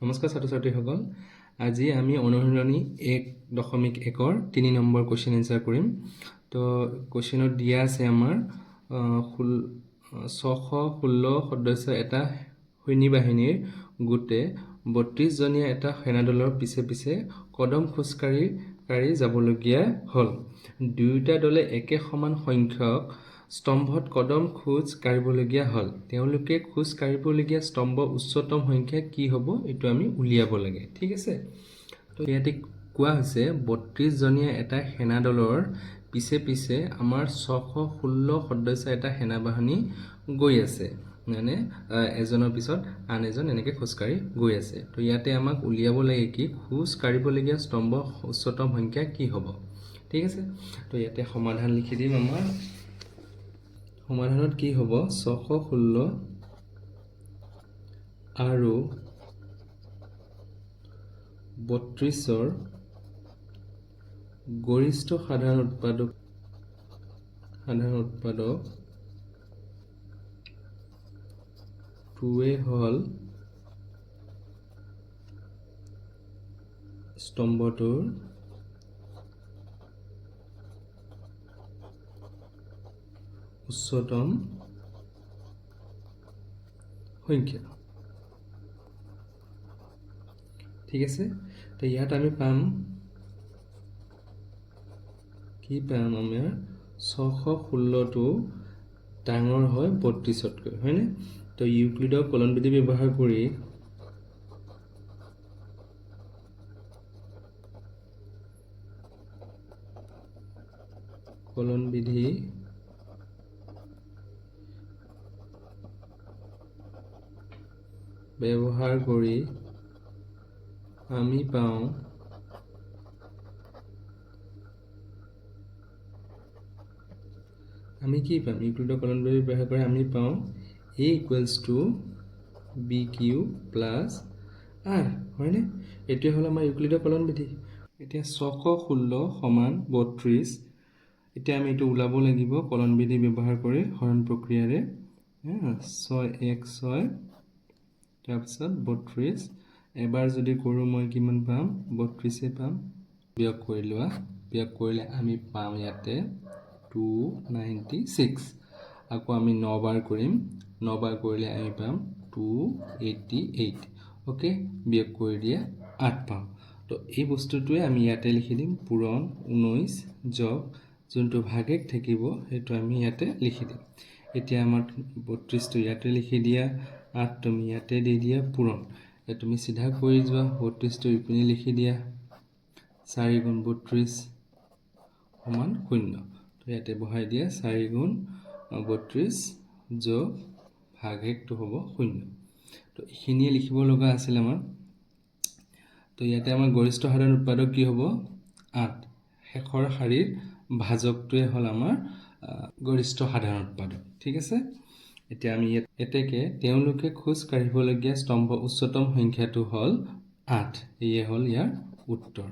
নমস্কাৰ ছাত্ৰ ছাত্ৰীসকল, আজি আমি অনুশীলনী 1.1ৰ 3 নম্বৰ কুৱেশ্যন এনচাৰ কৰিম। তো কুৱেশ্যনত দিয়া আছে আমাৰ 616 সদস্য এটা সৈন্য বাহিনীৰ গোটে 32 জনীয়া এটা সেনাদলৰ পিছে পিছে কদম খোজকাঢ়ি যাবলগীয়া হ'ল। দুয়োটা দলে একে সমান সংখ্যক স্তম্ভত কদম খোজ কাঢ়িবলগীয়া হ'ল। তেওঁলোকে খোজ কাঢ়িবলগীয়া স্তম্ভৰ উচ্চতম সংখ্যা কি হ'ব এইটো আমি উলিয়াব লাগে। ঠিক আছে, তো ইয়াতে কোৱা হৈছে 32 জনীয়া এটা সেনাদলৰ পিছে পিছে আমাৰ 616 সদস্য এটা সেনাবাহিনী গৈ আছে, মানে এজনৰ পিছত আন এজন এনেকৈ খোজকাঢ়ি গৈ আছে। তো ইয়াতে আমাক উলিয়াব লাগে কি খোজ কাঢ়িবলগীয়া স্তম্ভৰ উচ্চতম সংখ্যা কি হ'ব। ঠিক আছে, তো ইয়াতে সমাধান লিখি দিম। আমাৰ সমাধানত কি হ'ব, 616 আৰু 32ৰ গৰিষ্ঠ সাধাৰণ উৎপাদক টোৱে হ'ল স্তম্ভটোৰ উচ্চতম সংখ্যা। ঠিক আছে, তো ইয়াত আমি পাম কি পাম, আমাৰ 616টো ডাঙৰ হয় 32তকৈ, হয়নে? তো ইউক্লিডৰ কলন বিধি ব্যৱহাৰ কৰি আমি পাওঁ কি পাম, ইউক্লিডৰ কলন বিধি ব্যৱহাৰ কৰি আমি পাওঁ a = bq + r, হয়নে? এইটোৱে হ'ল আমাৰ ইউক্লিডৰ কলন বিধি। এতিয়া 616 = 32, এতিয়া আমি এইটো ওলাব লাগিব কলন বিধি ব্যৱহাৰ কৰি হৰণ প্ৰক্ৰিয়াৰে। 6 1 6 তাৰপিছত 32, এবাৰ যদি কৰোঁ মই কিমান পাম, 32 পাম। বিয়োগ কৰিলে আমি পাম ইয়াতে 296। আকৌ আমি 9 বাৰ কৰিম, 9 বাৰ কৰিলে আমি পাম 288। অ'কে, বিয়োগ কৰি দিয়ে 8 পাম। তো এই বস্তুটোৱে আমি ইয়াতে লিখি দিম, পূৰণ 19 যোগ যোনটো ভাগেক থাকিব সেইটো আমি ইয়াতে লিখি দিম। এতিয়া আমাৰ 32টো ইয়াতে লিখি দিয়া, 8 তুমি ইয়াতে দি দিয়া, পূৰণ। তুমি চিধা কৰি যোৱা, 32টো ইপিনে লিখি দিয়া, 4 × 32 = 0। তো ইয়াতে বহাই দিয়া 4 × 32 যোগ ভাগেকটো হ'ব 0। তো এইখিনিয়ে লিখিব লগা আছিল আমাৰ। তো ইয়াতে আমাৰ গৰিষ্ঠ সাধাৰণ উৎপাদক কি হ'ব, 8। শেষৰ শাৰীৰ ভাজকটোৱে হ'ল আমাৰ গৰিষ্ঠ সাধাৰণ উৎপাদক। ঠিক আছে, এতিয়া আমি এতেকে তেওঁলোকে খোজ কাঢ়িবলগীয়া স্তম্ভৰ উচ্চতম সংখ্যাটো হ'ল 8। এয়ে হ'ল ইয়াৰ উত্তৰ।